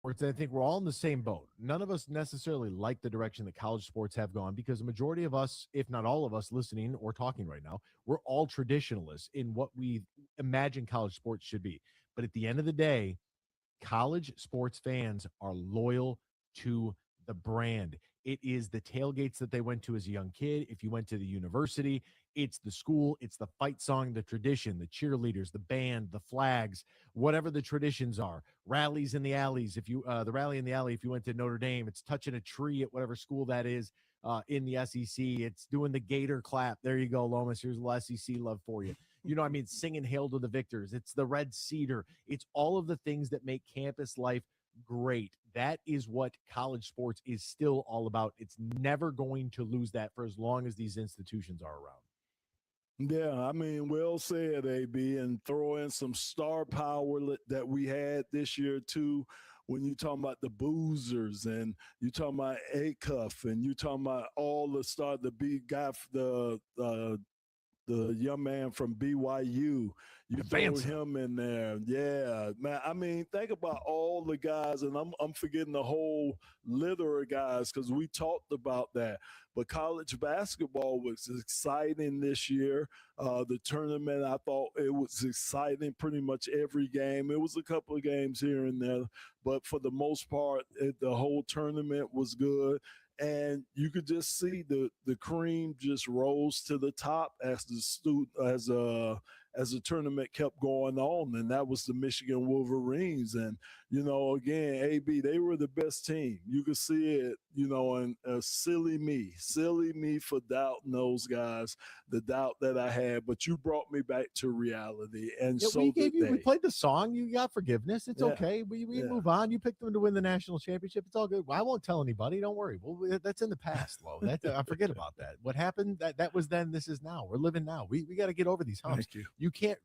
I think we're all in the same boat. None of us necessarily like the direction that college sports have gone because the majority of us, if not all of us listening or talking right now, we're all traditionalists in what we imagine college sports should be. But at the end of the day, college sports fans are loyal to the brand. It is the tailgates that they went to as a young kid. If you went to the university, it's the school, it's the fight song, the tradition, the cheerleaders, the band, the flags, whatever the traditions are. Rallies in the alleys. If you the rally in the alley, if you went to Notre Dame, it's touching a tree at whatever school that is in the SEC. It's doing the Gator clap. There you go, Lomas. Here's a little SEC love for you. You know what I mean? Singing Hail to the Victors. It's the Red Cedar. It's all of the things that make campus life great. That is what college sports is still all about. It's never going to lose that for as long as these institutions are around. Yeah, I mean, well said, AB, and throw in some star power that we had this year too. When you talking about the boozers and you talking about A-Cuff and you talking about all the the big guy, the young man from BYU. You throw him in there. Yeah, man. I mean, think about all the guys, and I'm forgetting the whole litter of guys because we talked about that. But college basketball was exciting this year. The tournament, I thought it was exciting pretty much every game. It was a couple of games here and there, but for the most part, the whole tournament was good. And you could just see the cream just rose to the top as the tournament kept going on, and that was the Michigan Wolverines. And again, AB, they were the best team. You could see it, and silly me for doubting those guys, the doubt that I had. But you brought me back to reality, and so we played the song. You got forgiveness. It's okay. We move on. You picked them to win the national championship. It's all good. I won't tell anybody. Don't worry. Well, that's in the past, Lo. I forget about that. What happened? That was then. This is now. We're living now. We got to get over these humps. You can't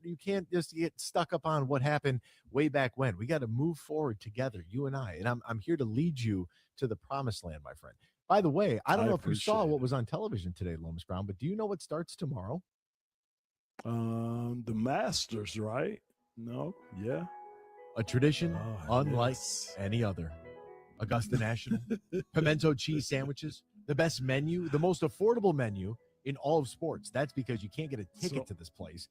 just get stuck up on what happened way back when. We got to move forward together, you and I. And I'm here to lead you to the promised land, my friend. By the way, I don't know if you saw what was on television today, Lomas Brown, but do you know what starts tomorrow? The Masters, right? No, yeah. A tradition unlike any other. Augusta National, pimento cheese sandwiches, the best menu, the most affordable menu in all of sports. That's because you can't get a ticket to this place.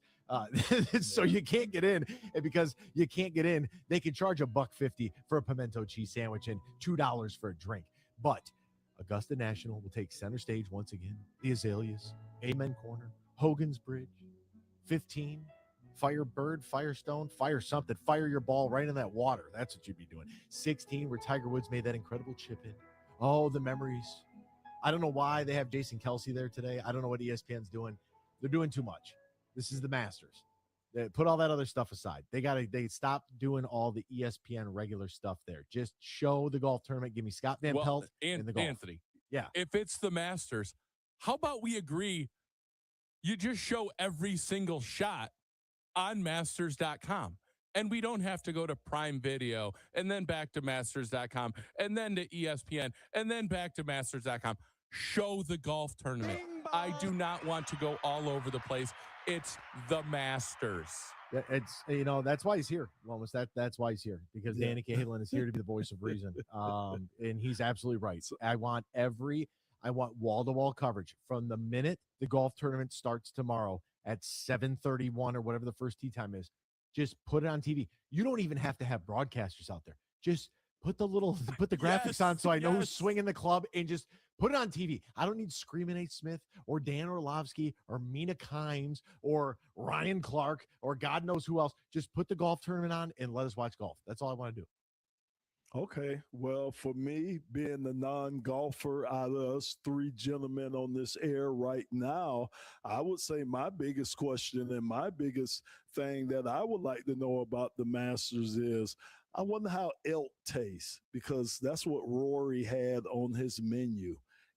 So you can't get in. And because you can't get in, they can charge $1.50 for a pimento cheese sandwich and $2 for a drink. But Augusta National will take center stage once again. The Azaleas, Amen Corner, Hogan's Bridge, 15, Firebird, Firestone, fire something. Fire your ball right in that water. That's what you'd be doing. 16, where Tiger Woods made that incredible chip in. Oh, the memories. I don't know why they have Jason Kelsey there today. I don't know what ESPN's doing. They're doing too much. This is the Masters. They put all that other stuff aside. They stop doing all the ESPN regular stuff there. Just show the golf tournament. Give me Scott Van Pelt and the golf. Anthony, yeah. If it's the Masters, how about we agree you just show every single shot on Masters.com? And we don't have to go to Prime Video and then back to Masters.com and then to ESPN and then back to Masters.com. Show the golf tournament. I do not want to go all over the place. It's the Masters. It's that's why he's here. Almost that's why he's here, because Danny Cahalan is here to be the voice of reason. And he's absolutely right. I want wall-to-wall coverage from the minute the golf tournament starts tomorrow at 7:31 or whatever the first tee time is. Just put it on TV. You don't even have to have broadcasters out there. Just put the graphics on so I know who's swinging the club, and just put it on TV. I don't need Screaming Nate Smith or Dan Orlovsky or Mina Kimes or Ryan Clark or God knows who else. Just put the golf tournament on and let us watch golf. That's all I want to do. Okay. Well, for me, being the non-golfer out of us three gentlemen on this air right now, I would say my biggest question and my biggest thing that I would like to know about the Masters is, I wonder how elk tastes, because that's what Rory had on his menu,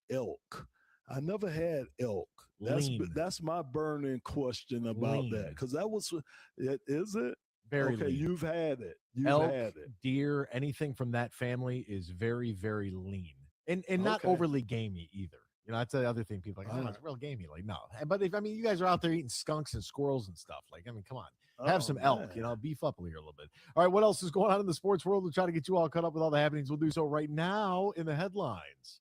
elk. I never had elk. That's my burning question about that, because that was, is it? Very okay, lean. You've had it. Elk, had it. Deer, anything from that family is very, very lean and not overly gamey either. You know, that's the other thing. People are like, oh, it's a real gamey. Like, no. But you guys are out there eating skunks and squirrels and stuff. Like, come on. Have some elk, beef up here a little bit. All right, what else is going on in the sports world? We'll try to get you all caught up with all the happenings. We'll do so right now in the headlines.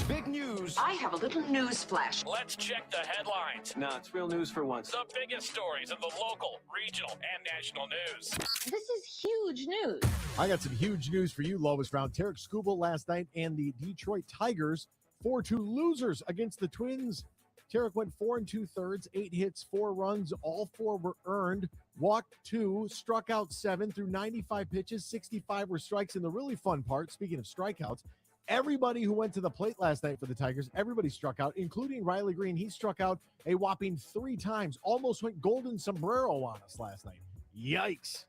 Big news. I have a little news flash. Let's check the headlines. No, it's real news for once. The biggest stories of the local, regional, and national news. This is huge news. I got some huge news for you, Lomas round. Tarek Skubal last night and the Detroit Tigers 4-2 losers against the Twins. Tarek went 4 2/3, 8 hits, 4 runs. All 4 were earned. Walked 2, struck out 7 through 95 pitches. 65 were strikes. And the really fun part, speaking of strikeouts, everybody who went to the plate last night for the Tigers, everybody struck out, including Riley Green. He struck out a whopping 3 times. Almost went golden sombrero on us last night. Yikes.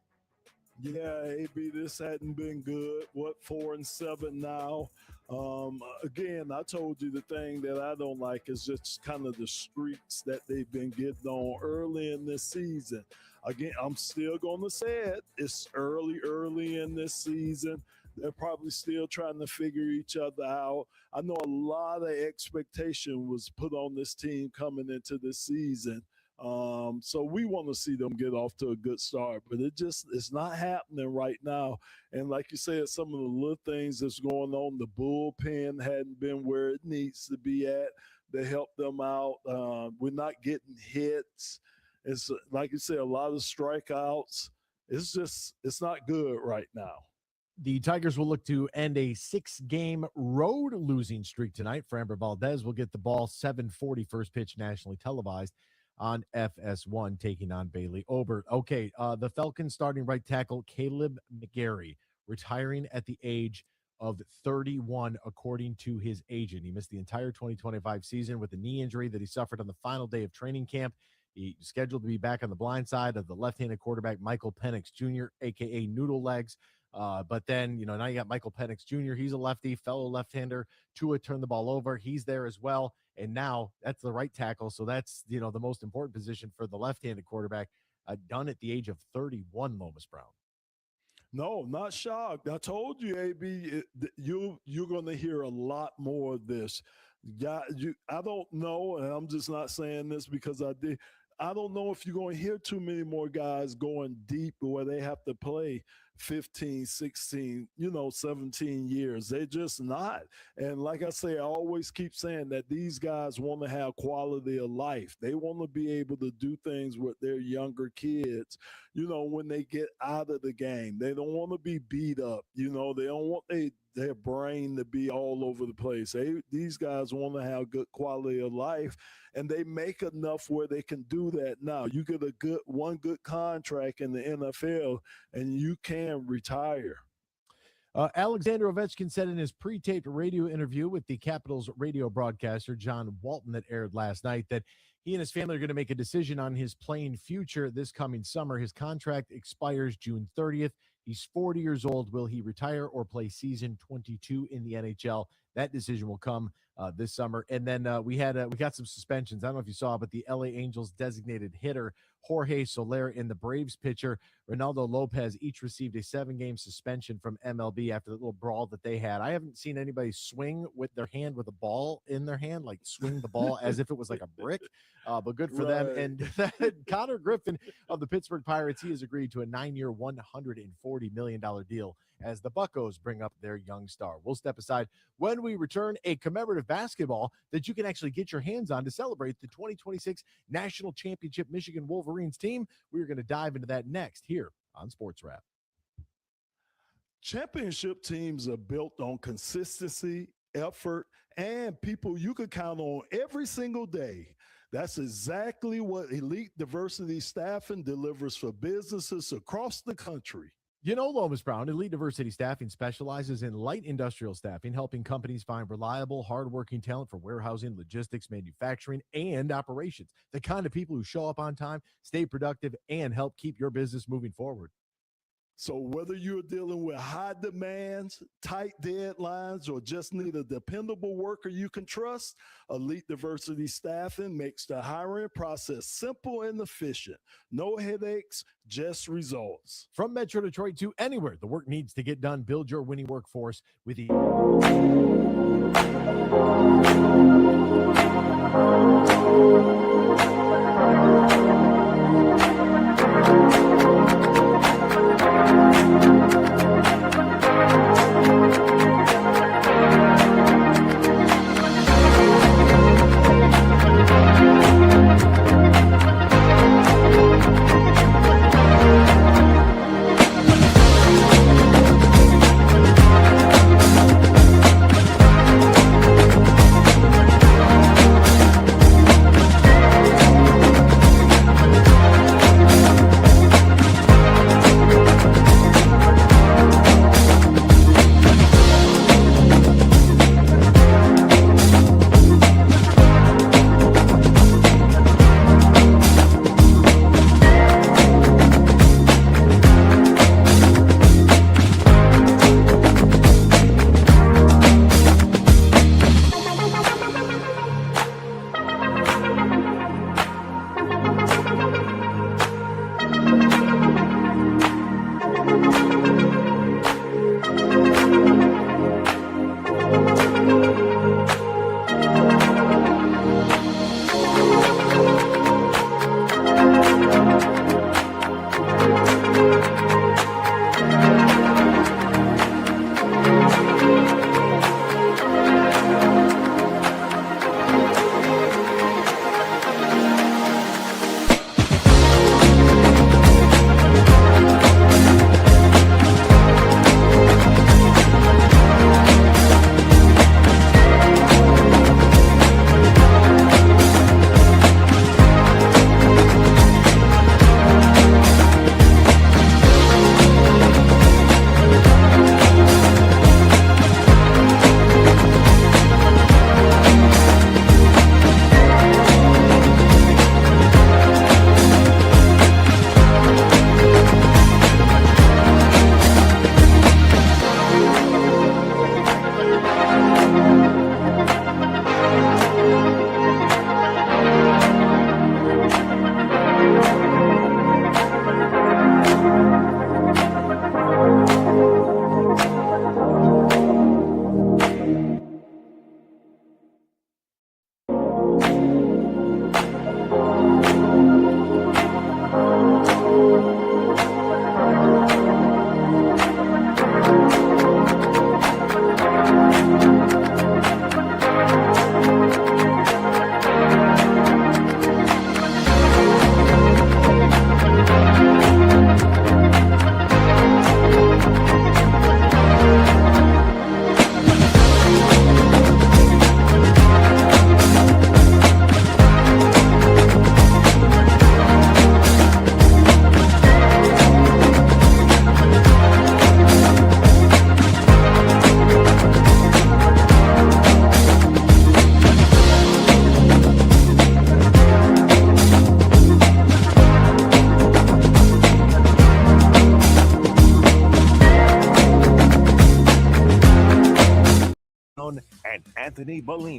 Yeah, AB, this hadn't been good. 4-7 now? Again, I told you the thing that I don't like is just kind of the streaks that they've been getting on early in this season. Again, I'm still going to say it. It's early in this season. They're probably still trying to figure each other out. I know a lot of expectation was put on this team coming into this season. So we want to see them get off to a good start, but it's not happening right now. And like you said, some of the little things that's going on, the bullpen hadn't been where it needs to be at to help them out. We're not getting hits. It's like you said, a lot of strikeouts. It's not good right now. The Tigers will look to end a 6-game road losing streak tonight. Framber Valdez will get the ball 7:40 first pitch, nationally televised on FS1, taking on Bailey Obert. Okay, the Falcons starting right tackle Caleb McGarry retiring at the age of 31, according to his agent. He missed the entire 2025 season with a knee injury that he suffered on the final day of training camp. He's scheduled to be back on the blind side of the left-handed quarterback Michael Penix Jr., a.k.a. Noodle Legs. But then, now you got Michael Penix Jr. He's a lefty, fellow left-hander. Tua turned the ball over. He's there as well. And now that's the right tackle. So that's, the most important position for the left-handed quarterback, done at the age of 31, Lomas Brown. No, not shocked. I told you, AB, you're going to hear a lot more of this. I don't know, and I'm just not saying this because I did. I don't know if you're going to hear too many more guys going deep where they have to play 15, 16, 17 years. They're just not. And like I say, I always keep saying that these guys want to have quality of life. They want to be able to do things with their younger kids, when they get out of the game. They don't want to be beat up. They don't want their brain to be all over the place. These guys want to have good quality of life, and they make enough where they can do that now. You get one good contract in the NFL, and you can retire. Alexander Ovechkin said in his pre-taped radio interview with the Capitals radio broadcaster John Walton that aired last night that he and his family are going to make a decision on his playing future this coming summer. His contract expires June 30th. He's 40 years old. Will he retire or play season 22 in the NHL? That decision will come this summer. And then we got some suspensions. I don't know if you saw, but the LA Angels designated hitter Jorge Soler and the Braves pitcher Ronaldo Lopez each received a 7-game suspension from MLB after the little brawl that they had. I haven't seen anybody swing with their hand with a ball in their hand, like swing the ball as if it was like a brick, but good for them. And Connor Griffin of the Pittsburgh Pirates, he has agreed to a 9-year, $140 million deal as the Buccos bring up their young star. We'll step aside when we return. A commemorative basketball that you can actually get your hands on to celebrate the 2026 National Championship Michigan Wolverines team. We're going to dive into that next here on Sportswrap. Championship teams are built on consistency, effort, and people you can count on every single day. That's exactly what Elite Diversity Staffing delivers for businesses across the country. Lomas Brown, Elite Diversity Staffing specializes in light industrial staffing, helping companies find reliable, hardworking talent for warehousing, logistics, manufacturing, and operations. The kind of people who show up on time, stay productive, and help keep your business moving forward. So whether you're dealing with high demands, tight deadlines, or just need a dependable worker you can trust, Elite Diversity Staffing makes the hiring process simple and efficient. No headaches, just results. From Metro Detroit to anywhere the work needs to get done, build your winning workforce with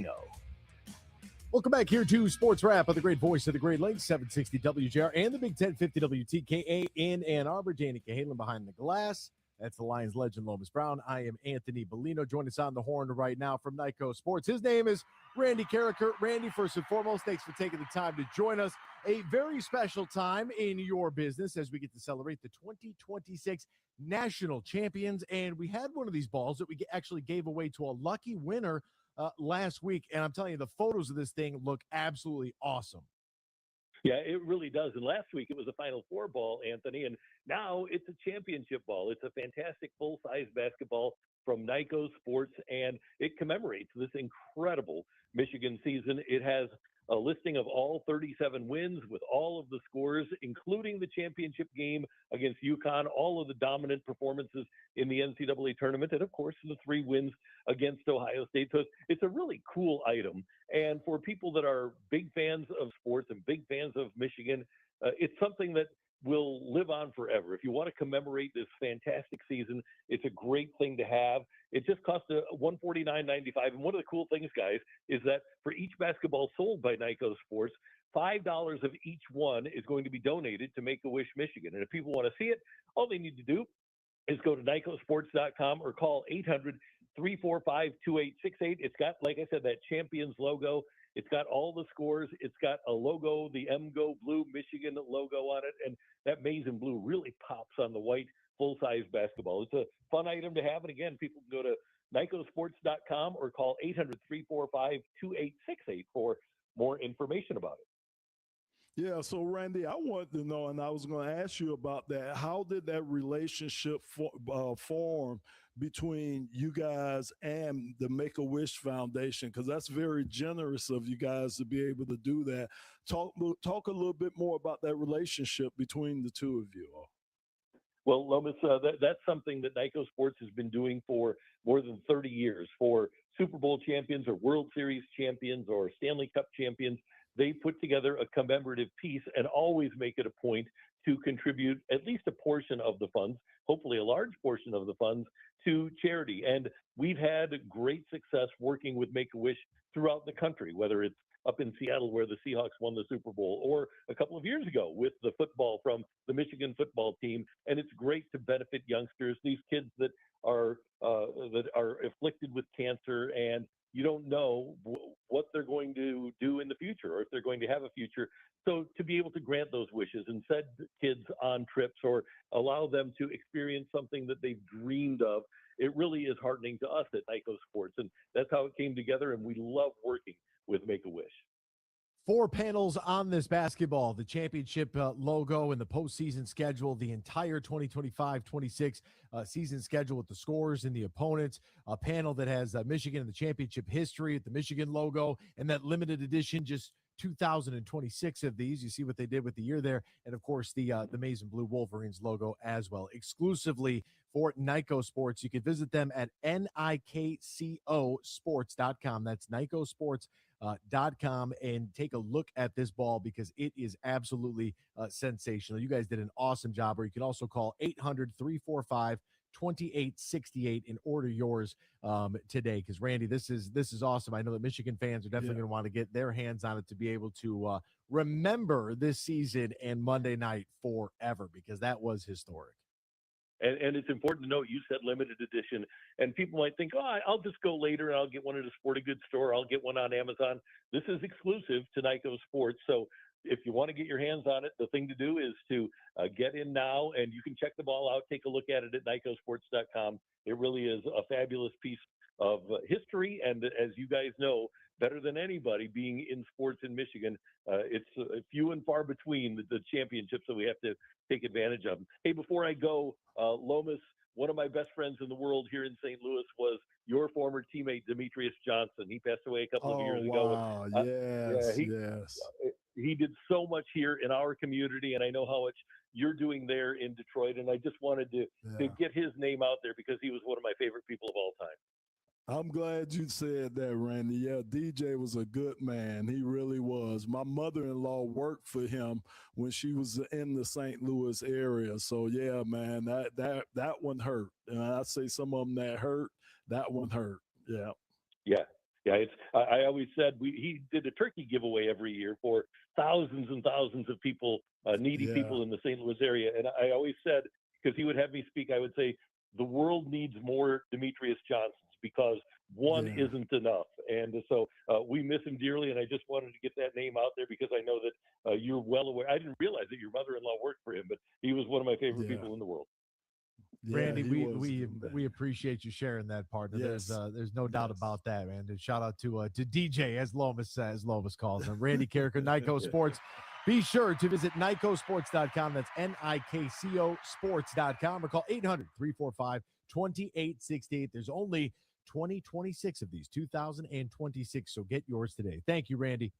Bellino. Welcome back here to Sports Wrap of the great voice of the Great Lakes, 760 WJR and the Big 1050 WTKA in Ann Arbor. Danny Cahalan behind the glass. That's the Lions legend, Lomas Brown. I am Anthony Bellino. Join us on the horn right now from Nyco Sports. His name is Randy Carricker. Randy, first and foremost, thanks for taking the time to join us. A very special time in your business as we get to celebrate the 2026 National Champions. And we had one of these balls that we actually gave away to a lucky winner last week, and I'm telling you, the photos of this thing look absolutely awesome. Yeah, it really does. And last week it was a Final Four ball, Anthony, and now it's a championship ball. It's a fantastic full-size basketball from Nyco Sports, and it commemorates this incredible Michigan season. It has a listing of all 37 wins with all of the scores, including the championship game against UConn, all of the dominant performances in the NCAA tournament, and of course the 3 wins against Ohio State. So it's a really cool item. And for people that are big fans of sports and big fans of Michigan, it's something that will live on forever. If you want to commemorate this fantastic season, it's a great thing to have. It just costs $149.95. And one of the cool things, guys, is that for each basketball sold by Nyco Sports, $5 of each one is going to be donated to Make-A-Wish Michigan. And if people want to see it, all they need to do is go to nycosports.com or call 800-345-2868. It's got, like I said, that Champions logo. It's got all the scores. It's got a logo, the MGO Blue Michigan logo on it, and that maize and blue really pops on the white full-size basketball. It's a fun item to have, and again, people can go to nycosports.com or call 800-345-2868 for more information about it. Yeah, so Randy, I wanted to know, and I was going to ask you about that. How did that relationship form between you guys and the Make-A-Wish Foundation? Because that's very generous of you guys to be able to do that. Talk a little bit more about that relationship between the two of you. Well, Lomas, that's something that Nyco Sports has been doing for more than 30 years. For Super Bowl champions or World Series champions or Stanley Cup champions, they put together a commemorative piece and always make it a point to contribute at least a portion of the funds, hopefully a large portion of the funds, to charity. And we've had great success working with Make-A-Wish throughout the country, whether it's up in Seattle where the Seahawks won the Super Bowl, or a couple of years ago with the football from the Michigan football team. And it's great to benefit youngsters, these kids that are afflicted with cancer, and you don't know what they're going to do in the future or if they're going to have a future. So to be able to grant those wishes and send kids on trips or allow them to experience something that they've dreamed of, it really is heartening to us at Nyco Sports. And that's how it came together, and we love working with Make-A-Wish. 4 panels on this basketball, the championship logo and the postseason schedule, the entire 2025-26 season schedule with the scores and the opponents, a panel that has Michigan and the championship history at the Michigan logo, and that limited edition, just 2026 of these. You see what they did with the year there. And of course, the maize and blue Wolverines logo as well, exclusively for Nyco Sports. You can visit them at NIKCOsports.com. That's NycoSports.com and take a look at this ball because it is absolutely sensational. You guys did an awesome job. Or you can also call 800-345-2868 and order yours today. Because Randy, this is awesome. I know that Michigan fans are definitely going to want to get their hands on it to be able to remember this season and Monday night forever, because that was historic. And it's important to note, you said limited edition, and people might think, oh, I'll just go later and I'll get one at a sporting goods store. I'll get one on Amazon. This is exclusive to Nyco Sports. So if you want to get your hands on it, the thing to do is to get in now, and you can check the ball out, take a look at it at nycosports.com. It really is a fabulous piece of history. And as you guys know, better than anybody, being in sports in Michigan, it's few and far between the championships that we have to take advantage of. Hey, before I go, Lomas, one of my best friends in the world here in St. Louis was your former teammate, Demetrius Johnson. He passed away a couple of years ago. Wow. Yes, yes. He did so much here in our community, and I know how much you're doing there in Detroit. And I just wanted to get his name out there because he was one of my favorite people of all time. I'm glad you said that, Randy. Yeah, DJ was a good man. He really was. My mother-in-law worked for him when she was in the St. Louis area. So, yeah, man, that one hurt. And I say some of them that hurt, that one hurt. Yeah. Yeah. Yeah, I always said he did a turkey giveaway every year for thousands and thousands of people, needy people in the St. Louis area. And I always said, because he would have me speak, I would say, the world needs more Demetrius Johnsons because one isn't enough. And so we miss him dearly. And I just wanted to get that name out there because I know that you're well aware. I didn't realize that your mother-in-law worked for him, but he was one of my favorite people in the world. Yeah, Randy, we appreciate you sharing that, partner. Yes. There's no doubt about that, man. And shout out to DJ, as Lomas calls him, Randy Carricker, Nyco Sports. Be sure to visit NICOsports.com. That's NIKCO sports.com, or call 800-345-2868. There's only 26 of these, 2026. So get yours today. Thank you, Randy.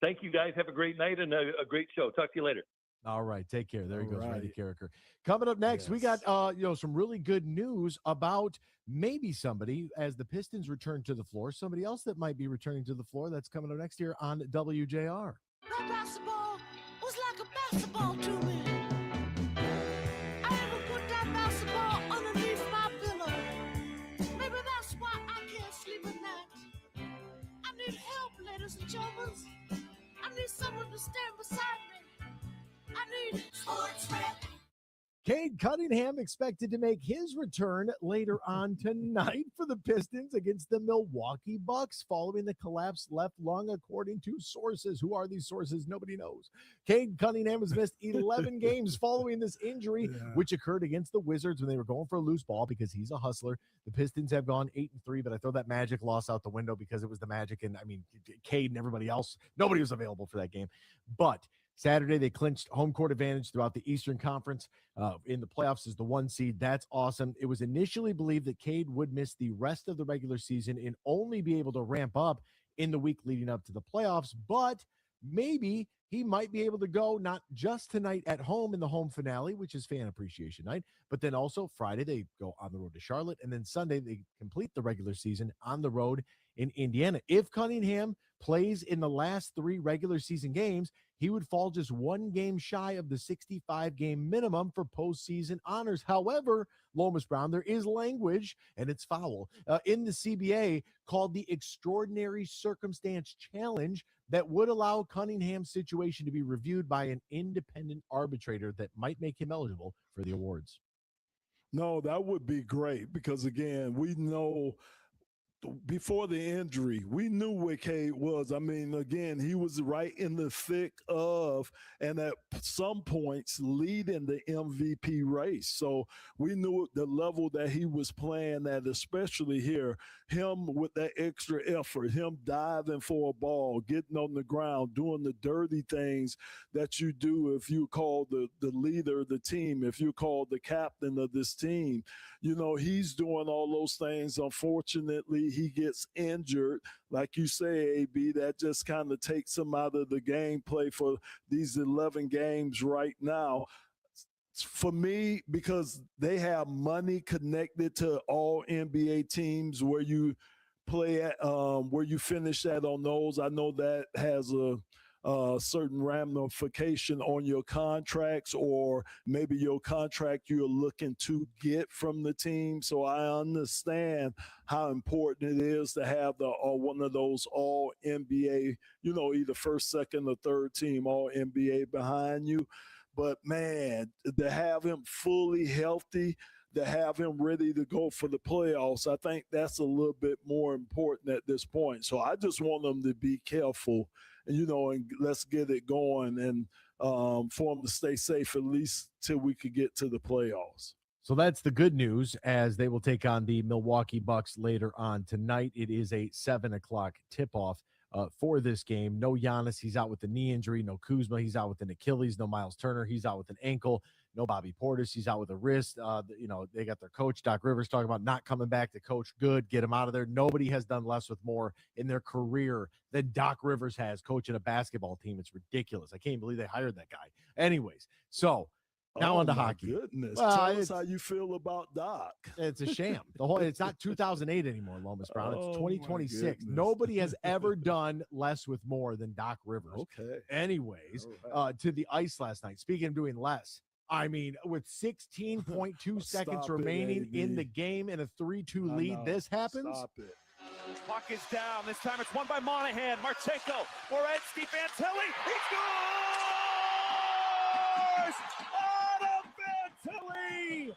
Thank you, guys. Have a great night and a great show. Talk to you later. All right, take care. There he goes, Randy Carricker. Coming up next, we got some really good news about maybe somebody, as the Pistons return to the floor, somebody else that might be returning to the floor. That's coming up next here on WJR. That basketball was like a basketball to me. I never put that basketball underneath my pillow. Maybe that's why I can't sleep at night. I need help, ladies and gentlemen. I need someone to stand beside me. I need Sportswrap. Cade Cunningham expected to make his return later on tonight for the Pistons against the Milwaukee Bucks following the collapsed left lung, according to sources. Who are these sources? Nobody knows. Cade Cunningham has missed 11 games following this injury, which occurred against the Wizards when they were going for a loose ball because he's a hustler. The Pistons have gone 8-3, but I throw that Magic loss out the window because it was the Magic, and I mean, Cade and everybody else, nobody was available for that game. But Saturday, they clinched home court advantage throughout the Eastern Conference in the playoffs as the 1 seed. That's awesome. It was initially believed that Cade would miss the rest of the regular season and only be able to ramp up in the week leading up to the playoffs, but maybe he might be able to go not just tonight at home in the home finale, which is fan appreciation night, but then also Friday they go on the road to Charlotte, and then Sunday they complete the regular season on the road in Indiana. If Cunningham plays in the last 3 regular season games, he would fall just 1 game shy of the 65-game minimum for postseason honors. However, Lomas Brown, there is language, and it's foul, in the CBA called the Extraordinary Circumstance Challenge that would allow Cunningham's situation to be reviewed by an independent arbitrator that might make him eligible for the awards. No, that would be great because, again, we know before the injury, we knew where Cade was. I mean, again, he was right in the thick of, and at some points leading the MVP race. So we knew the level that he was playing at, especially here, him with that extra effort, him diving for a ball, getting on the ground, doing the dirty things that you do if you call the leader of the team, if you call the captain of this team. You know, he's doing all those things. Unfortunately, he gets injured. Like you say, AB, that just kind of takes him out of the gameplay for these 11 games right now. For me, because they have money connected to all NBA teams where you play at, where you finish at on those, I know that has a certain ramification on your contracts, or maybe your contract you're looking to get from the team. So I understand how important it is to have one of those all NBA, you know, either first, second, or third team all NBA behind you. But man, to have him fully healthy, to have him ready to go for the playoffs, I think that's a little bit more important at this point. So I just want them to be careful, and, you know, and let's get it going, and for them to stay safe at least till we could get to the playoffs. So that's the good news, as they will take on the Milwaukee Bucks later on tonight. It is a 7:00 tip-off for this game. No Giannis, he's out with the knee injury. No Kuzma, he's out with an Achilles. No Miles Turner, he's out with an ankle. No Bobby Portis, he's out with a wrist. You know, they got their coach, Doc Rivers, talking about not coming back to coach good, get him out of there. Nobody has done less with more in their career than Doc Rivers has coaching a basketball team. It's ridiculous. I can't believe they hired that guy. Anyways, so now on to hockey. Goodness. Well, tell us how you feel about Doc. It's a sham. It's not 2008 anymore, Lomas Brown. It's 2026. Nobody has ever done less with more than Doc Rivers. Okay. Anyways, to the ice last night. Speaking of doing less, I mean, with 16.2 seconds remaining in the game and a 3-2 lead, this happens. Stop it. Puck is down. This time it's won by Monahan. Marchenko. Morenski. Fantilli. He scores! Adam Fantilli!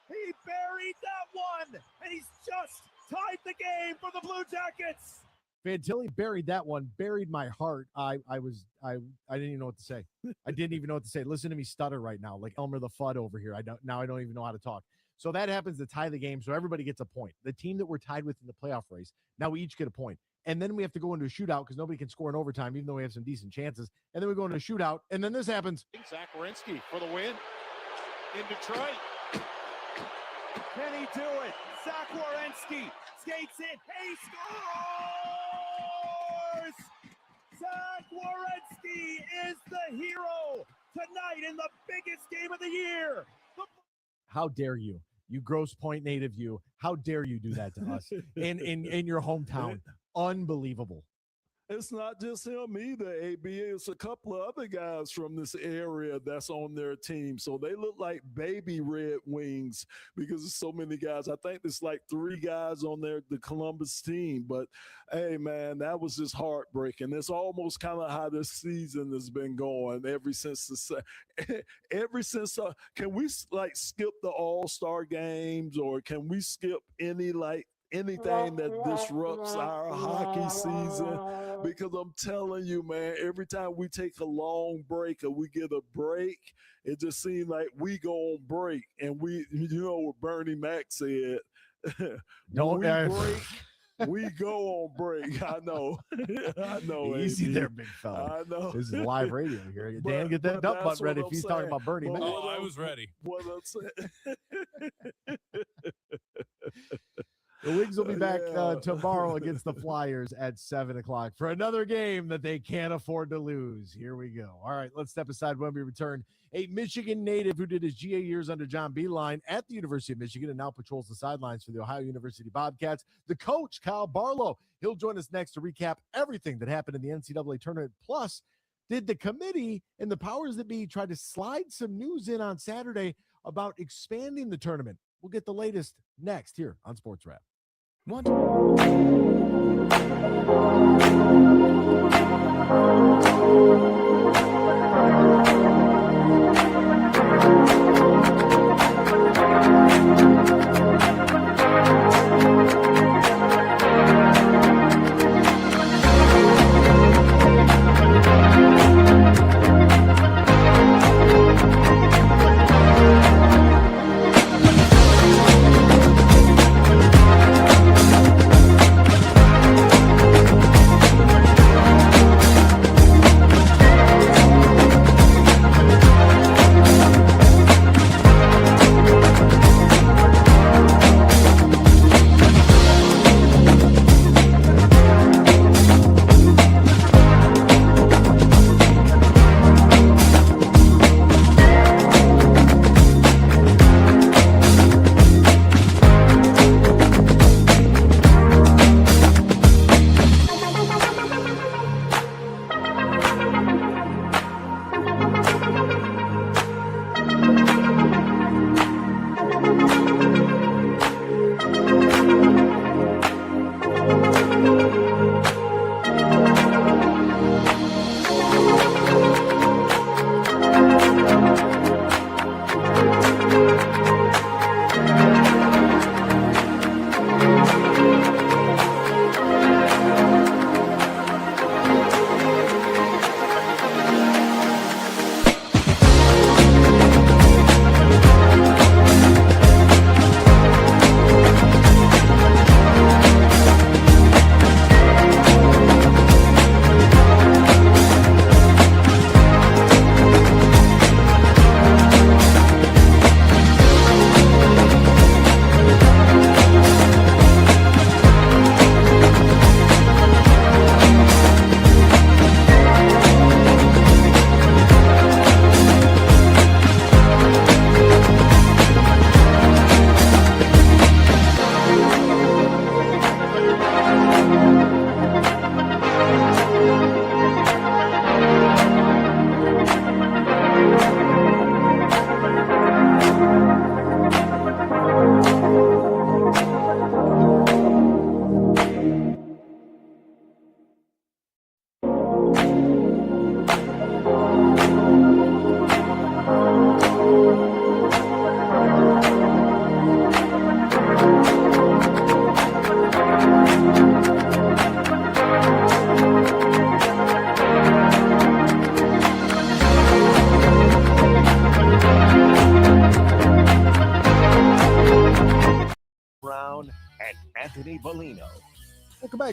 He buried that one, and he's just tied the game for the Blue Jackets. Fantilli buried that one, buried my heart. I didn't even know what to say. I didn't even know what to say. Listen to me stutter right now, like Elmer the Fudd over here. I don't even know how to talk. So that happens to tie the game, so everybody gets a point. The team that we're tied with in the playoff race, now we each get a point. And then we have to go into a shootout because nobody can score in overtime, even though we have some decent chances. And then we go into a shootout, and then this happens. Zach Werenski for the win in Detroit. Can he do it? Zach Werenski skates in. He scores! Zach Werenski is the hero tonight in the biggest game of the year. How dare you? You Grosse Pointe native, you. How dare you do that to us in your hometown? Unbelievable. It's not just him either, AB. It's a couple of other guys from this area that's on their team. So they look like baby Red Wings because there's so many guys. I think there's like 3 guys on the Columbus team. But, hey, man, that was just heartbreaking. It's almost kind of how this season has been going ever since can we, like, skip the All-Star games, or can we skip anything that disrupts our hockey season? Because I'm telling you, man, every time we take a long break or we get a break, it just seems like we go on break. And we, what Bernie Mac said, Don't break, we go on break. I know. I know. Easy AB. there, big fella. I know. This is live radio here. Dan, get that dump button ready if he's talking about Bernie Mac. Oh, I was ready. What I'm saying. The Wings will be back tomorrow against the Flyers at 7:00 for another game that they can't afford to lose. Here we go. All right, let's step aside when we return. A Michigan native who did his GA years under John Beilein at the University of Michigan and now patrols the sidelines for the Ohio University Bobcats. The coach, Kyle Barlow, he'll join us next to recap everything that happened in the NCAA tournament. Plus, did the committee and the powers that be try to slide some news in on Saturday about expanding the tournament? We'll get the latest next here on Sportswrap.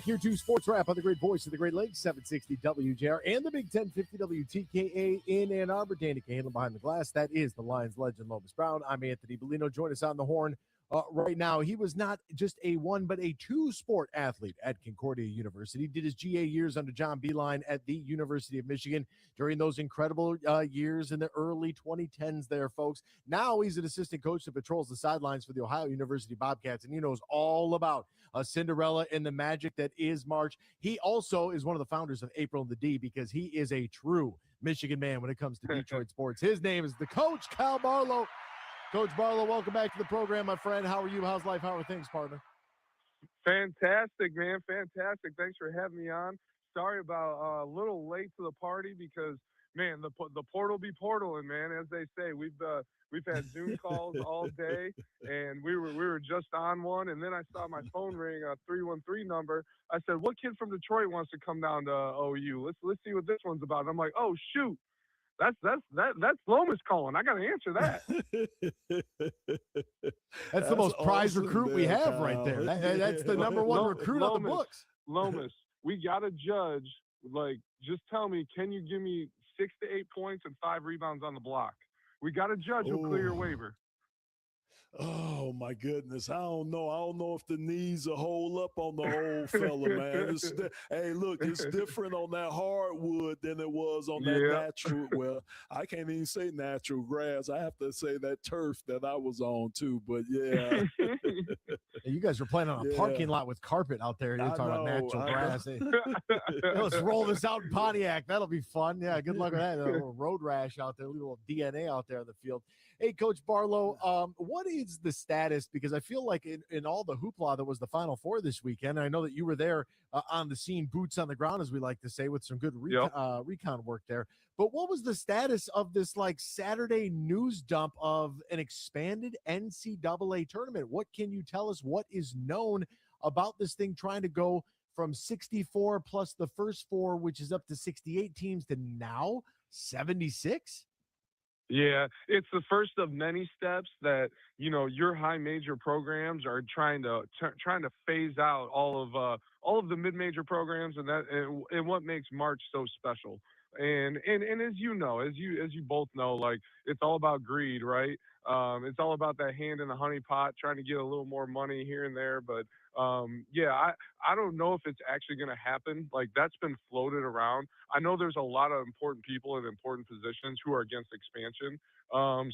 here to Sportswrap on the great voice of the Great Lakes, 760 WJR and the Big 1050 WTKA in Ann Arbor. Danny Cahan behind the glass. That is the Lions legend, Lomas Brown. I'm Anthony Bellino. Join us on the horn right now. He was not just a one, but a two-sport athlete at Concordia University. Did his GA years under John Beilein at the University of Michigan during those incredible years in the early 2010s there, folks. Now he's an assistant coach that patrols the sidelines for the Ohio University Bobcats, and he knows all about Cinderella and the magic that is March. He also is one of the founders of April in the D because he is a true Michigan man when it comes to Detroit sports. His name is the coach, Cal Barlow. Coach Barlow, welcome back to the program, my friend. How are you? How's life? How are things, partner? Fantastic, man. Fantastic. Thanks for having me on. Sorry about a little late to the party because, man, the portal be portaling, man. As they say, we've had Zoom calls all day, and we were just on one, and then I saw my phone ring, a 313 number. I said, "What kid from Detroit wants to come down to OU? Let's see what this one's about." And I'm like, "Oh shoot. That's Lomas calling. I got to answer that." That's the most prized recruit we have right there. That's the number one recruit on the books. Lomas, we got to judge. Like, just tell me, can you give me 6 to 8 points and 5 rebounds on the block? We got to judge who'll clear your waiver. Oh my goodness. I don't know. I don't know if the knees will hold up on the old fella, man. Hey, look, it's different on that hardwood than it was on that natural. Well, I can't even say natural grass. I have to say that turf that I was on too. But yeah. You guys were playing on a parking lot with carpet out there. You're talking about natural grass. Let's roll this out in Pontiac. That'll be fun. Yeah, good luck with that. A little road rash out there, a little DNA out there on the field. Hey, Coach Barlow, what is the status? Because I feel like in all the hoopla that was the Final Four this weekend, I know that you were there on the scene, boots on the ground, as we like to say, with some good recon work there. But what was the status of this like Saturday news dump of an expanded NCAA tournament? What can you tell us? What is known about this thing trying to go from 64 plus the first 4, which is up to 68 teams, to now 76? Yeah, it's the first of many steps that, your high major programs are trying to phase out all of the mid-major programs, and what makes March so special. And as you know, as you both know, like, it's all about greed, right? It's all about that hand in the honey pot, trying to get a little more money here and there. But I don't know if it's actually going to happen. Like, that's been floated around. I know there's a lot of important people in important positions who are against expansion.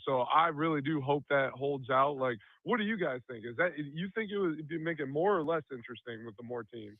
So I really do hope that holds out. Like, what do you guys think? You think it would make it more or less interesting with the more teams?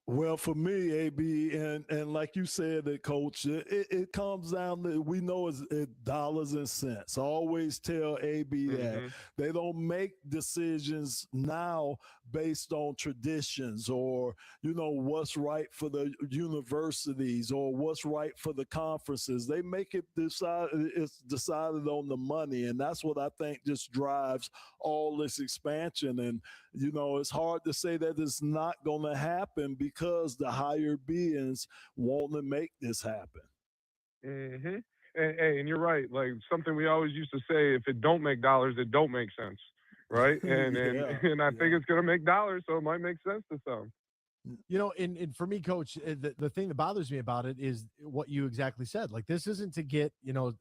Well, for me, AB, and like you said, Coach, it comes down to, we know it's dollars and cents. I always tell AB that they don't make decisions now based on traditions or, what's right for the universities or what's right for the conferences. They make it's decided on the money. And that's what I think just drives all this expansion. And, it's hard to say that it's not going to happen because the higher beings want to make this happen. And you're right. Like, something we always used to say, if it don't make dollars, it don't make sense. Right. And I think it's going to make dollars, so it might make sense to some. And for me, Coach, the thing that bothers me about it is what you exactly said. Like, this isn't to get,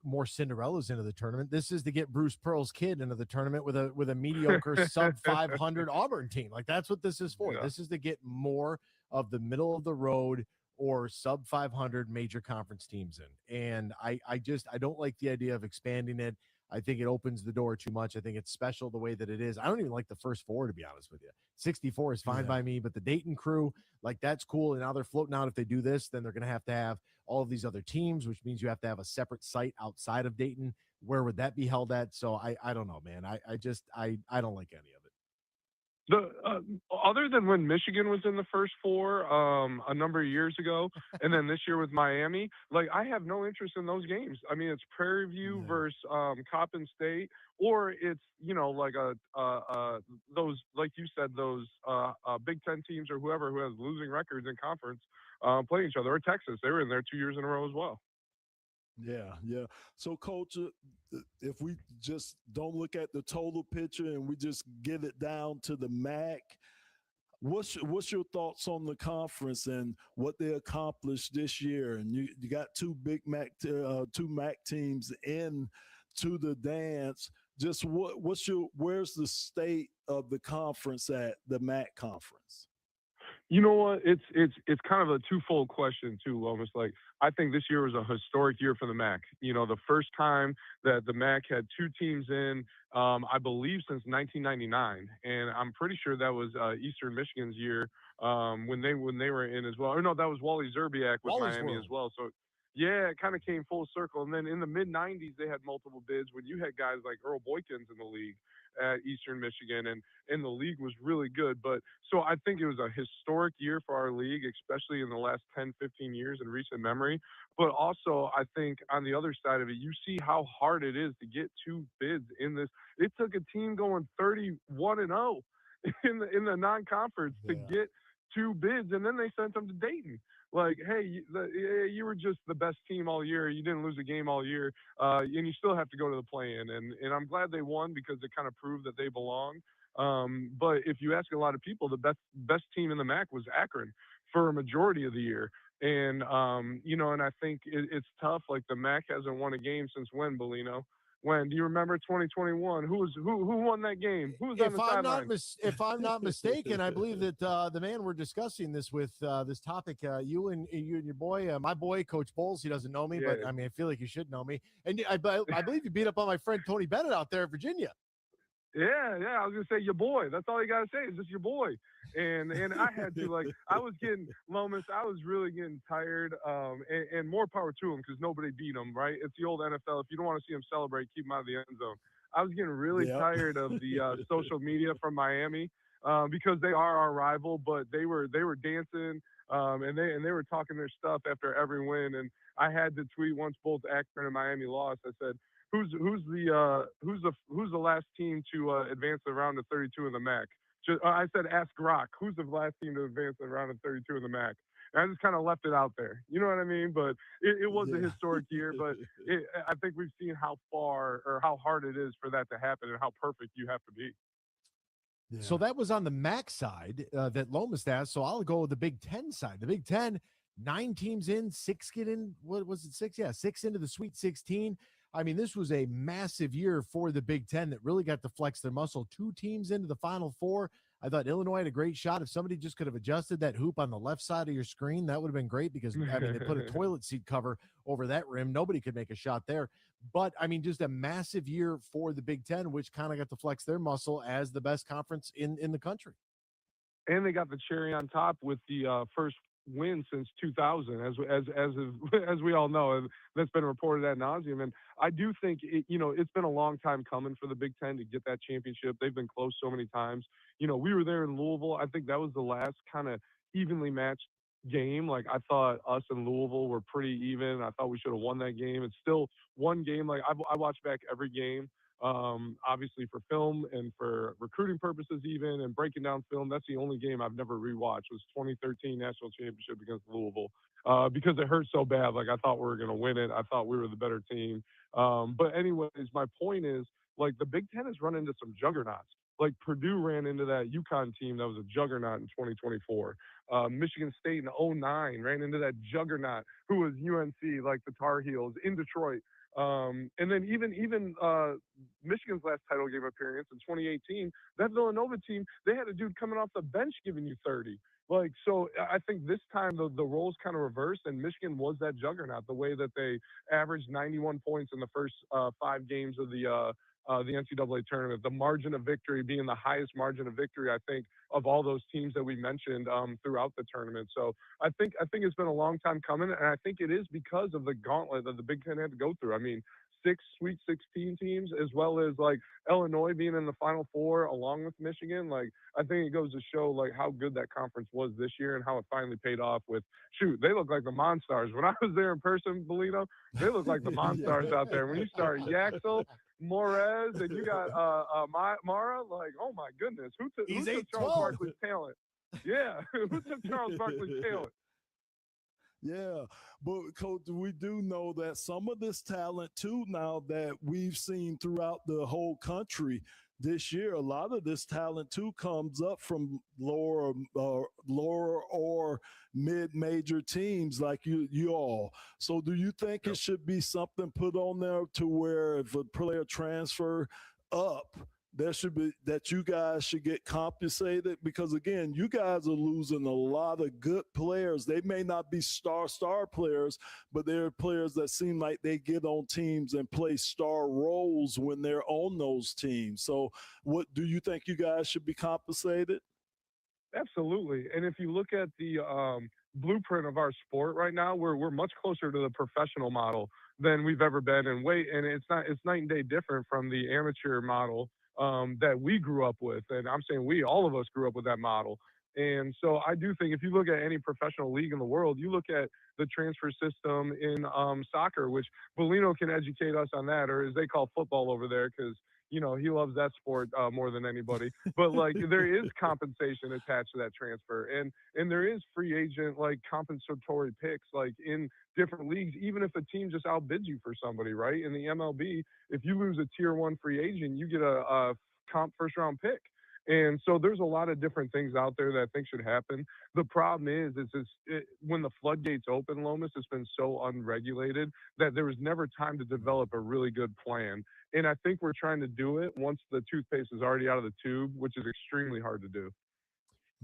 more Cinderellas into the tournament. This is to get Bruce Pearl's kid into the tournament with a mediocre sub 500 Auburn team. Like, that's what this is for. Yeah. This is to get more of the middle of the road or sub 500 major conference teams in. And I don't like the idea of expanding it. I think it opens the door too much. I think it's special the way that it is. I don't even like the first 4, to be honest with you. 64 is fine by me, but the Dayton crew, like, that's cool. And now they're floating out. If they do this, then they're going to have all of these other teams, which means you have to have a separate site outside of Dayton. Where would that be held at? So I don't know, man. I don't like any of it. Other than when Michigan was in the first 4 a number of years ago, and then this year with Miami, like, I have no interest in those games. I mean, it's Prairie View versus Coppin State, or it's like those, like you said, those Big Ten teams or whoever who has losing records in conference playing each other, or Texas. They were in there 2 years in a row as well. Yeah. So, Coach, if we just don't look at the total picture and we just get it down to the MAC, What's your thoughts on the conference and what they accomplished this year? And you got two MAC teams in to the dance. Just where's the state of the conference at the MAC conference? You know what? It's kind of a twofold question too, Lomas. Like, I think this year was a historic year for the MAC. You know, the first time that the MAC had two teams in, I believe since 1999, and I'm pretty sure that was Eastern Michigan's year when they were in as well. Or no, that was Wally Zerbiak with Wally's Miami World. as well. So yeah, it kind of came full circle. And then in the mid 90s, they had multiple bids when you had guys like Earl Boykins in the league at Eastern Michigan, and the league was really good. But so I think it was a historic year for our league, especially in the last 10, 15 years in recent memory. But also, I think on the other side of it, you see how hard it is to get two bids in this. It took a team going 31-0 in the non-conference to get two bids, and then they sent them to Dayton. Like, hey, you were just the best team all year. You didn't lose a game all year, and you still have to go to the play-in. And I'm glad they won because it kind of proved that they belong. But if you ask a lot of people, the best team in the MAC was Akron for a majority of the year. And you know, and I think it's tough. Like, the MAC hasn't won a game since when, Bellino? When do you remember 2021? Who won that game? Who was on the sideline? If I'm not mistaken, I believe that the man we're discussing this with, this topic, you and your boy, my boy, Coach Bowles. He doesn't know me, but I mean, I feel like you should know me. And I believe you beat up on my friend Tony Bennett out there in Virginia. Yeah. I was gonna say your boy. That's all you gotta say is just your boy. And I had to, like, I was getting Lomas. I was really getting tired. And more power to him because nobody beat him. Right? It's the old NFL. If you don't want to see him celebrate, keep him out of the end zone. I was getting really tired of the social media from Miami because they are our rival. But they were dancing and they were talking their stuff after every win. And I had to tweet once both Akron and Miami lost. I said, Who's the last team to advance the round of 32 in the MAC? I said, ask Rock. Who's the last team to advance the round of 32 in the MAC? And I just kind of left it out there. You know what I mean? But it was a historic year. But I think we've seen how far or how hard it is for that to happen and how perfect you have to be. Yeah. So that was on the MAC side that Lomas has. So I'll go with the Big Ten side. The Big Ten, 9 teams in, 6 get in. What was it? 6? Yeah, 6 into the Sweet 16. I mean, this was a massive year for the Big Ten that really got to flex their muscle. 2 teams into the Final Four. I thought Illinois had a great shot. If somebody just could have adjusted that hoop on the left side of your screen, that would have been great because, I mean, they put a toilet seat cover over that rim. Nobody could make a shot there. But, I mean, just a massive year for the Big Ten, which kind of got to flex their muscle as the best conference in the country. And they got the cherry on top with the first win since 2000, as we all know, and that's been reported ad nauseum. And I do think it's been a long time coming for the Big Ten to get that championship. They've been close so many times. You know, we were there in Louisville. I think that was the last kind of evenly matched game. Like, I thought us and Louisville were pretty even. I thought we should have won that game. It's still one game. Like, I watch back every game. Obviously for film and for recruiting purposes even, and breaking down film. That's the only game I've never rewatched was 2013 National Championship against Louisville because it hurt so bad. Like, I thought we were going to win it. I thought we were the better team. But anyways, my point is, like, the Big Ten has run into some juggernauts. Like, Purdue ran into that UConn team that was a juggernaut in 2024. Michigan State in 2009 ran into that juggernaut who was UNC, like the Tar Heels in Detroit. And then even Michigan's last title game appearance in 2018, that Villanova team, they had a dude coming off the bench giving you 30. Like, so I think this time the roles kind of reversed, and Michigan was that juggernaut, the way that they averaged 91 points in the first 5 games of the NCAA tournament, the margin of victory being the highest margin of victory, I think, of all those teams that we mentioned throughout the tournament. So I think it's been a long time coming, and I think it is because of the gauntlet that the Big Ten had to go through. I mean, 6 Sweet 16 teams, as well as like Illinois being in the Final Four along with Michigan. Like, I think it goes to show like how good that conference was this year and how it finally paid off with, shoot, they look like the Monstars. When I was there in person, Bellino, they look like the Monstars out there. When you start Yaxel, Morez, and you got Mara, like, oh my goodness, who took Charles Barkley's talent? Yeah, who took Charles Barkley's talent? Yeah, but Coach, we do know that some of this talent too now that we've seen throughout the whole country, this year, a lot of this talent too comes up from lower or mid-major teams like you all. So do you think it should be something put on there to where if a player transfer up, there should be that you guys should get compensated? Because again, you guys are losing a lot of good players. They may not be star players, but they're players that seem like they get on teams and play star roles when they're on those teams. So what do you think you guys should be compensated? Absolutely. And if you look at the blueprint of our sport right now, we're much closer to the professional model than we've ever been. And it's night and day different from the amateur model that we grew up with. And I'm saying all of us grew up with that model. And so I do think if you look at any professional league in the world, you look at the transfer system in soccer, which Bellino can educate us on that, or as they call football over there, because he loves that sport more than anybody. But like there is compensation attached to that transfer, and there is free agent like compensatory picks like in different leagues, even if a team just outbids you for somebody, right? In the MLB, if you lose a tier 1 free agent, you get a comp first round pick. And so there's a lot of different things out there that I think should happen. The problem is when the floodgates open, Lomas, it's been so unregulated that there was never time to develop a really good plan. And I think we're trying to do it once the toothpaste is already out of the tube, which is extremely hard to do.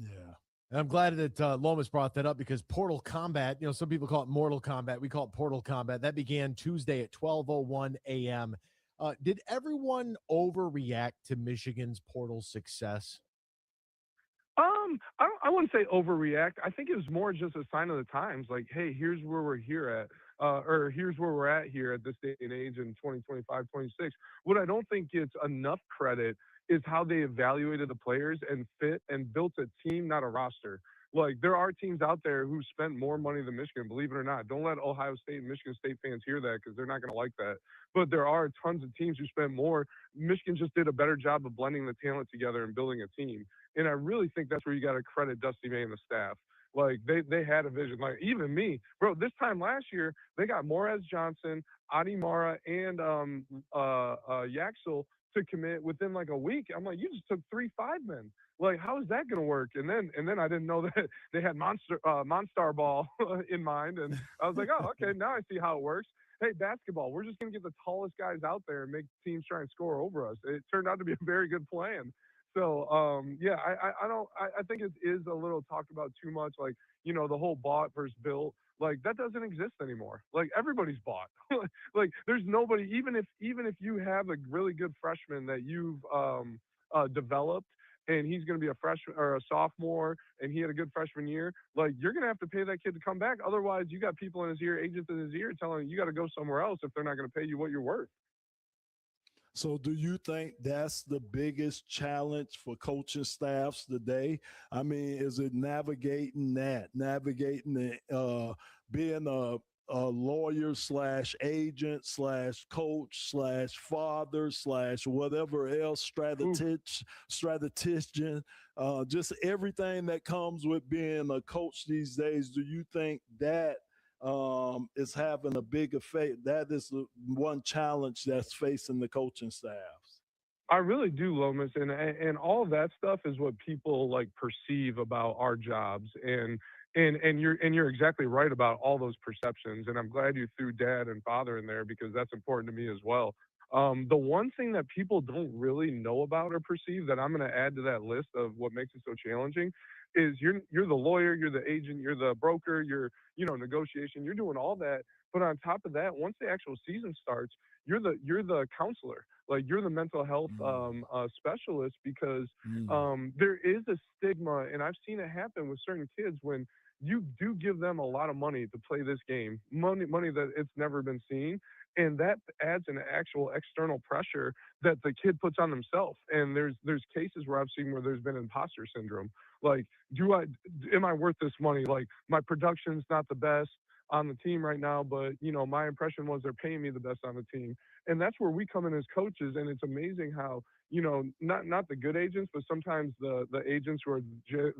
Yeah. And I'm glad that Lomas brought that up because Portal Combat, some people call it Mortal Kombat. We call it Portal Combat. That began Tuesday at 12:01 a.m. Did everyone overreact to Michigan's portal success? I wouldn't say overreact. I think it was more just a sign of the times. Like, hey, here's where we're here at, or here's where we're at here at this day and age in 2025, 26. What I don't think gets enough credit is how they evaluated the players and fit and built a team, not a roster. Like, there are teams out there who spent more money than Michigan, believe it or not. Don't let Ohio State and Michigan State fans hear that because they're not going to like that. But there are tons of teams who spend more. Michigan just did a better job of blending the talent together and building a team. And I really think that's where you got to credit Dusty May and the staff. Like, they had a vision. Like, even me, bro, this time last year, they got Morez Johnson, Adi Mara, and Yaxel to commit within like a week. I'm like, you just took 3 5-men. Like, how is that going to work? And then I didn't know that they had Monstar Ball in mind. And I was like, oh, okay, now I see how it works. Hey, basketball, we're just going to get the tallest guys out there and make teams try and score over us. It turned out to be a very good plan. So, yeah, I think it is a little talked about too much. Like, the whole bought versus built, like that doesn't exist anymore. Like everybody's bought. Like there's nobody, even if you have a really good freshman that you've developed, and he's going to be a freshman or a sophomore, and he had a good freshman year, like you're going to have to pay that kid to come back. Otherwise, you got people in his ear, agents in his ear, telling him you got to go somewhere else if they're not going to pay you what you're worth. So do you think that's the biggest challenge for coaching staffs today? I mean, is it navigating being a lawyer / agent / coach / father / whatever else, strategist, just everything that comes with being a coach these days? Do you think that is having a big effect? That is the one challenge that's facing the coaching staffs. I really do, Lomas, and all that stuff is what people like perceive about our jobs, and you're exactly right about all those perceptions, and I'm glad you threw dad and father in there because that's important to me as well. The one thing that people don't really know about or perceive that I'm going to add to that list of what makes it so challenging is you're the lawyer, you're the agent, you're the broker, you're negotiation, you're doing all that. But on top of that, once the actual season starts, you're the counselor, like you're the mental health specialist, because there is a stigma, and I've seen it happen with certain kids when you do give them a lot of money to play this game, money that it's never been seen. And that adds an actual external pressure that the kid puts on themselves. And there's cases where I've seen where there's been imposter syndrome. Like, am I worth this money? Like, my production's not the best on the team right now, but my impression was they're paying me the best on the team. And that's where we come in as coaches. And it's amazing how, not the good agents, but sometimes the agents who are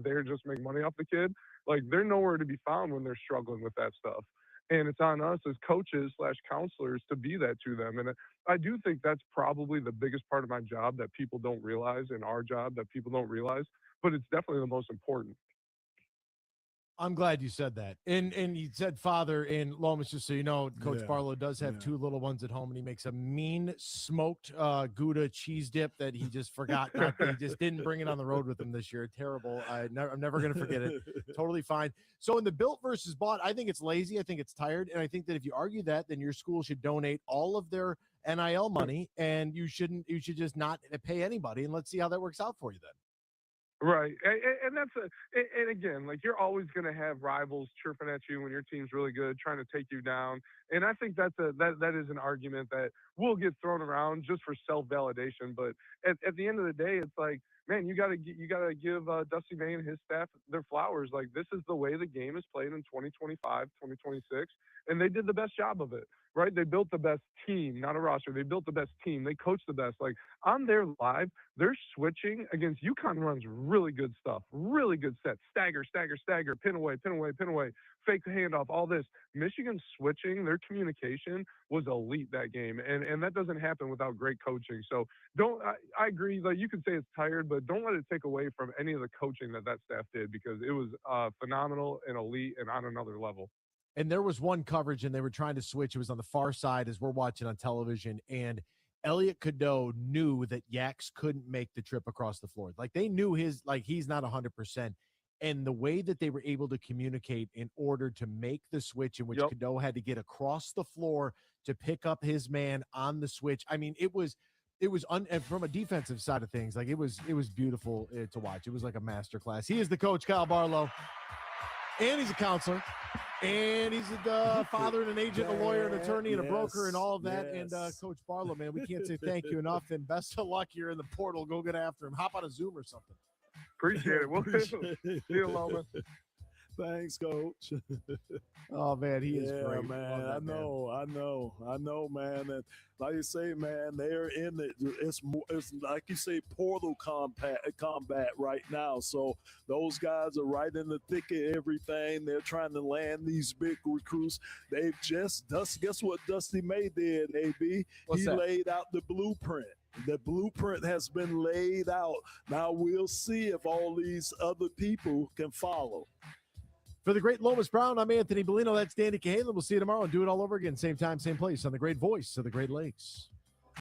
there just make money off the kid, like they're nowhere to be found when they're struggling with that stuff. And it's on us as coaches / counselors to be that to them. And I do think that's probably the biggest part of my job that people don't realize, in our job that people don't realize, but it's definitely the most important. I'm glad you said that. And you said father in Lomas, just so you know, Coach Barlow does have 2 little ones at home, and he makes a mean smoked Gouda cheese dip that he just forgot. He just didn't bring it on the road with him this year. Terrible. I'm never going to forget it. Totally fine. So in the built versus bought, I think it's lazy. I think it's tired. And I think that if you argue that, then your school should donate all of their NIL money, and you should just not pay anybody. And let's see how that works out for you then. Right. And that's and again, like, you're always going to have rivals chirping at you when your team's really good, trying to take you down. And I think that is an argument that will get thrown around just for self-validation. But at the end of the day, it's like, man, you got to give Dusty May and his staff their flowers. Like, this is the way the game is played in 2025, 2026, and they did the best job of it. Right? They built the best team, not a roster. They built the best team. They coached the best. Like, on their live, they're switching against UConn, runs really good stuff, really good sets. Stagger, pin away, fake the handoff, all this. Michigan switching, their communication was elite that game. And that doesn't happen without great coaching. So I agree. Like, you can say it's tired, but don't let it take away from any of the coaching that staff did, because it was phenomenal and elite and on another level. And there was one coverage, and they were trying to switch. It was on the far side as we're watching on television, and Elliot Cadeau knew that Yax couldn't make the trip across the floor. Like, they knew he's not 100%. And the way that they were able to communicate in order to make the switch, in which Cadeau had to get across the floor to pick up his man on the switch. I mean, it was from a defensive side of things, like, it was beautiful to watch. It was like a masterclass. He is the coach, Kyle Barlow, and he's a counselor. And he's a father and an agent, a lawyer, an attorney, and a broker, and all of that. And Coach Barlow, man, we can't say thank you enough. And best of luck here in the portal. Go get after him. Hop on a Zoom or something. Appreciate it. We'll see you, Lomas. Thanks, Coach. Oh, man, he is great. Man. I know, man. And like you say, man, they're in it. It's like you say, portal combat right now. So those guys are right in the thick of everything. They're trying to land these big recruits. They've just guess what Dusty May did, AB? He laid out the blueprint. The blueprint has been laid out. Now we'll see if all these other people can follow. For the great Lomas Brown, I'm Anthony Bellino. That's Danny Cahalan. We'll see you tomorrow and do it all over again. Same time, same place on the great voice of the Great Lakes.